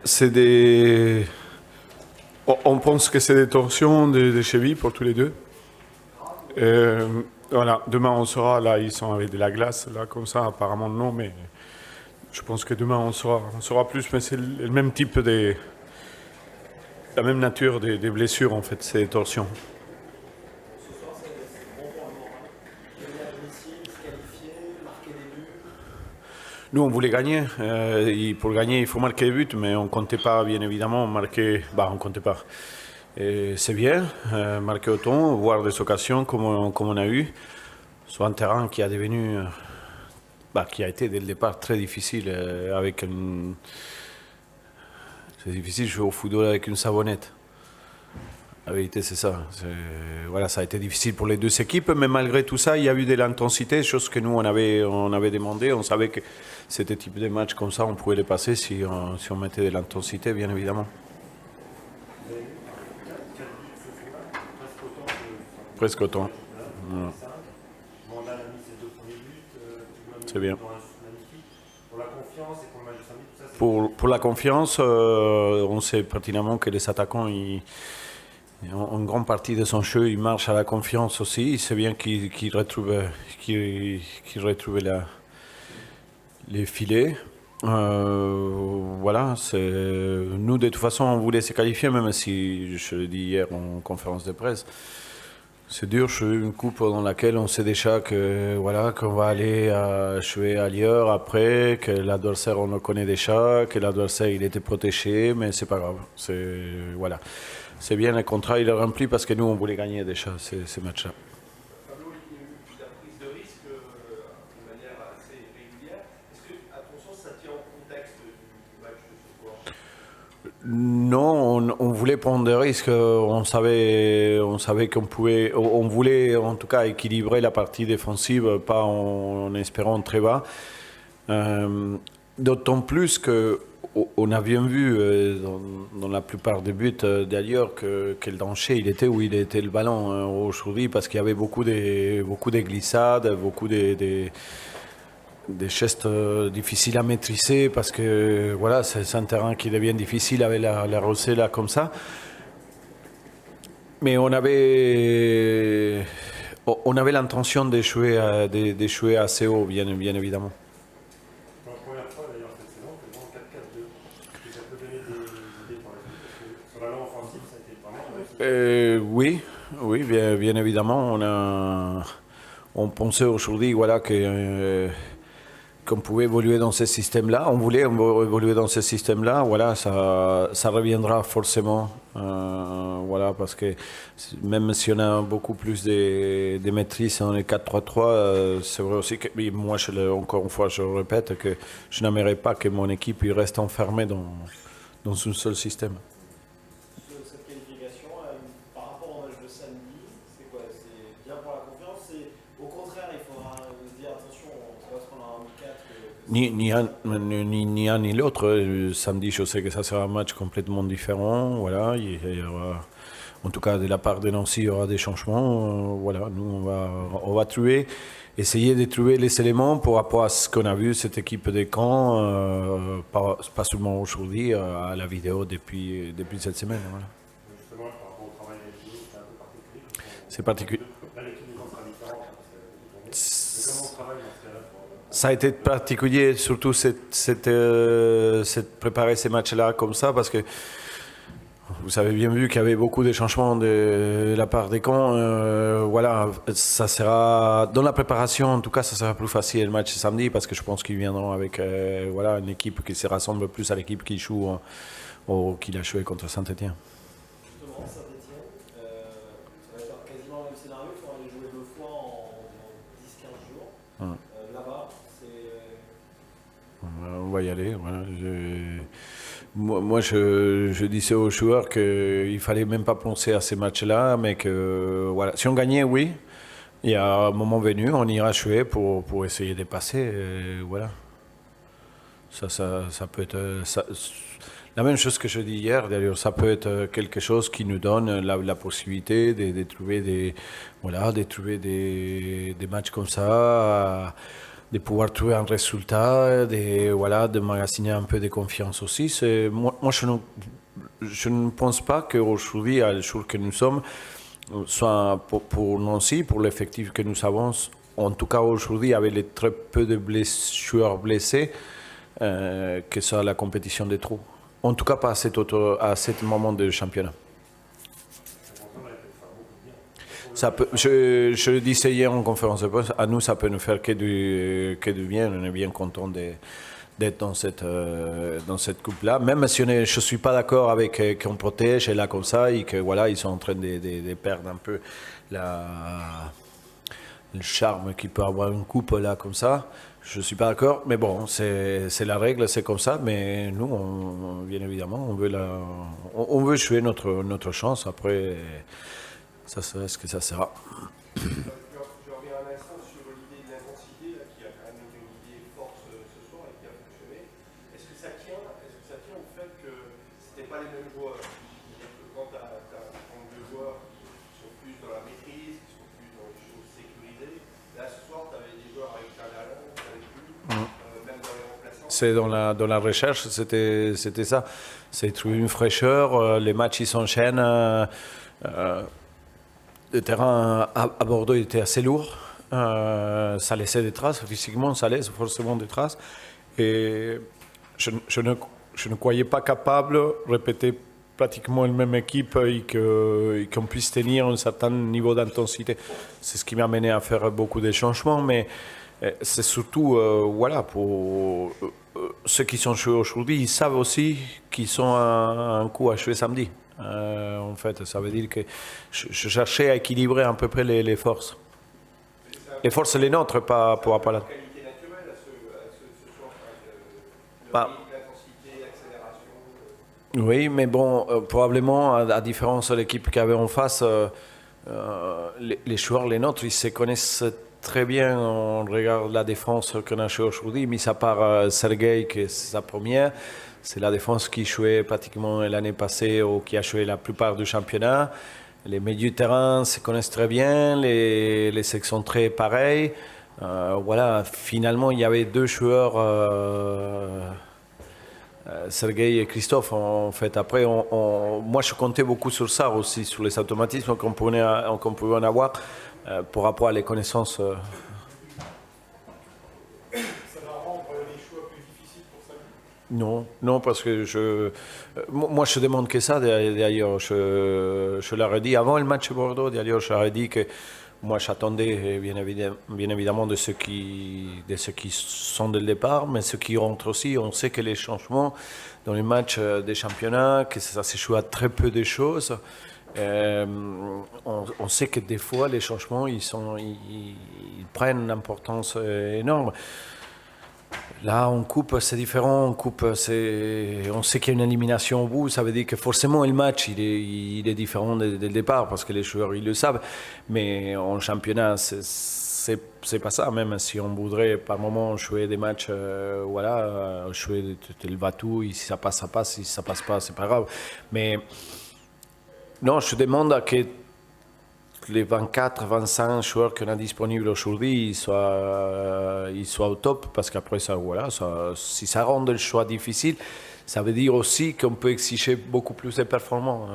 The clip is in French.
C'est des... On pense que c'est des torsions des chevilles pour tous les deux. Voilà, demain on saura, là ils sont avec de la glace, là comme ça apparemment non, mais je pense que demain on saura plus, mais c'est le même type la même nature des blessures en fait, ces torsions. Nous, on voulait gagner. Pour gagner, il faut marquer des buts, mais on ne comptait pas, bien évidemment, marquer. Bah, on ne comptait pas. Et c'est bien, marquer autant, voir des occasions comme on a eu, sur un terrain qui a devenu. Qui a été dès le départ très difficile. C'est difficile de jouer au football avec une savonnette. La vérité, c'est ça. Voilà, ça a été difficile pour les deux équipes, mais malgré tout ça, il y a eu de l'intensité, chose que nous, on avait demandé. On savait que c'était type de match comme ça, on pouvait les passer si on mettait de l'intensité, bien évidemment. Presque autant. Ouais. C'est bien. Pour la confiance, on sait pertinemment que les attaquants, en grande partie de son jeu, il marche à la confiance aussi. C'est bien qu'il retrouve les filets. Voilà, nous de toute façon on voulait se qualifier, même si je l'ai dit hier en conférence de presse. C'est dur jouer une coupe dans laquelle on sait déjà qu'on va aller jouer ailleurs après, que l'adversaire on le connaît déjà, que l'adversaire il était protégé, mais c'est pas grave. Voilà. C'est bien, le contrat il est rempli parce que nous on voulait gagner déjà ces matchs-là. Pablo, il y a eu plusieurs prises de risque de manière assez régulière. Est-ce que, à ton sens, ça tient au contexte du match de ce soir? Non, on voulait prendre des risques. On savait on voulait en tout cas équilibrer la partie défensive, pas en espérant très bas. D'autant plus que on a bien vu dans la plupart des buts d'ailleurs que le danger il était où il était le ballon aujourd'hui, parce qu'il y avait beaucoup de glissades, beaucoup des gestes difficiles à maîtriser, parce que voilà, c'est un terrain qui devient difficile avec la rosée là comme ça. Mais on avait l'intention de jouer assez haut, bien évidemment. Pour la première fois d'ailleurs cette saison, tu es dans 4-4-2. Est-ce que ça peut donner des idées pour la suite? Parce que sur la ligne offensive, ça a été pas mal. Oui, bien évidemment. On pensait aujourd'hui qu'on pouvait évoluer dans ce système-là. On voulait évoluer dans ce système-là. Voilà, ça reviendra forcément. Voilà, parce que même si on a beaucoup plus de maîtrise dans les 4-3-3, c'est vrai aussi que moi, encore une fois, je répète que je n'aimerais pas que mon équipe reste enfermée dans un seul système. Cette qualification, par rapport au match de samedi, c'est quoi? C'est bien pour la confiance? Au contraire, il faudra se dire attention, on va se prendre un handicap. Ni un ni l'autre. Samedi, je sais que ça sera un match complètement différent. Voilà, il y aura, en tout cas de la part de Nancy, il y aura des changements. Voilà, nous on va essayer de trouver les éléments pour rapport à ce qu'on a vu cette équipe de Caen, pas seulement aujourd'hui, à la vidéo depuis cette semaine. Voilà. Justement, par rapport au travail avec nous, c'est un peu particulier. C'est particulier. Là, l'équipe de France sera différente, parce que mais comment on travaille dans ce cas-là Ça a été particulier, surtout préparer ces matchs-là comme ça, parce que vous avez bien vu qu'il y avait beaucoup de changements de la part des Caen. Voilà, ça sera dans la préparation, en tout cas, ça sera plus facile le match samedi, parce que je pense qu'ils viendront avec une équipe qui se rassemble plus à l'équipe qui joue ou qui a joué contre Saint-Étienne. Justement, Saint-Étienne, ça va être quasiment le même scénario. Il faudra les jouer 2 fois en 10-15 jours. Là-bas, on va y aller. Voilà. Moi, je disais aux joueurs qu'il ne fallait même pas penser à ces matchs-là, mais que voilà, si on gagnait, oui, il y a un moment venu, on ira jouer pour essayer de passer. Voilà. Ça peut être la même chose que je dis hier. D'ailleurs, ça peut être quelque chose qui nous donne la possibilité de trouver des matchs comme ça. de pouvoir trouver un résultat, de magasiner un peu de confiance aussi. Moi je ne pense pas qu'aujourd'hui, à le jour que nous sommes, soit pour Nancy, pour l'effectif que nous avons, en tout cas aujourd'hui, avec les très peu de joueurs blessés, que ça la compétition des trous. En tout cas, pas à ce moment du championnat. Ça peut, je le disais hier en conférence de presse, à nous, ça peut nous faire que du bien. On est bien content d'être dans cette coupe-là. Même si je ne suis pas d'accord avec qu'on protège et là comme ça, et que voilà, ils sont en train de perdre un peu le charme qu'il peut avoir une coupe là comme ça. Je ne suis pas d'accord, mais bon, c'est la règle, c'est comme ça. Mais nous, bien évidemment, on veut jouer notre chance. Après, ça sera ce que ça sera. Je reviens un instant sur l'idée de l'intensité, qui a quand même été une idée forte ce soir et qui a fonctionné. Est-ce que ça tient au fait que ce n'étaient pas les mêmes joueurs? C'est-à-dire que quand tu as deux joueurs qui sont plus dans la maîtrise, qui sont plus dans les choses sécurisées, là ce soir tu avais des joueurs avec Charles, tu n'avais plus, même dans les remplaçants. C'est dans la recherche, c'était ça. C'est trouver une fraîcheur, les matchs ils s'enchaînent. Le terrain à Bordeaux était assez lourd, ça laissait des traces, physiquement ça laisse forcément des traces. Et je ne croyais pas capable de répéter pratiquement la même équipe et qu'on puisse tenir un certain niveau d'intensité. C'est ce qui m'a amené à faire beaucoup de changements, mais c'est surtout, pour ceux qui sont joués aujourd'hui, ils savent aussi qu'ils sont un coup à jouer samedi. En fait, ça veut dire que je cherchais à équilibrer à peu près les forces. Les forces, les nôtres, pas pour Appala. Qualité naturelle à ce soir, l'intensité, l'accélération. Oui, mais bon, probablement, à différence de l'équipe qu'il y avait en face, les joueurs, les nôtres, ils se connaissent très bien. On regarde la défense qu'on a jouée aujourd'hui, mis à part Sergei, qui est sa première. C'est la défense qui jouait pratiquement l'année passée ou qui a joué la plupart du championnat. Les milieux de terrain se connaissent très bien, les sections très pareilles. Finalement, il y avait deux joueurs, Sergei et Christophe. En fait, après, moi, je comptais beaucoup sur ça aussi, sur les automatismes qu'on pouvait en avoir pour rapport à les connaissances. Non, parce que moi je demande que ça. D'ailleurs, je leur ai dit avant le match de Bordeaux. D'ailleurs, je leur ai dit que moi j'attendais bien évidemment de ceux qui sont dès le départ, mais ceux qui rentrent aussi. On sait que les changements dans les matchs des championnats, que ça se joue à très peu de choses. On sait que des fois les changements ils prennent une importance énorme. Là, en coupe, c'est différent. En coupe, on sait qu'il y a une élimination au bout. Ça veut dire que forcément, le match, il est différent dès le départ parce que les joueurs, ils le savent. Mais en championnat, c'est pas ça. Même si on voudrait par moment jouer des matchs, jouer le va-tout. Si ça passe, ça passe. Si ça passe pas, c'est pas grave. Mais non, je demande à que les 24, 25 joueurs qu'on a disponibles aujourd'hui, ils soient au top, parce qu'après ça, si ça rend le choix difficile, ça veut dire aussi qu'on peut exiger beaucoup plus de performance.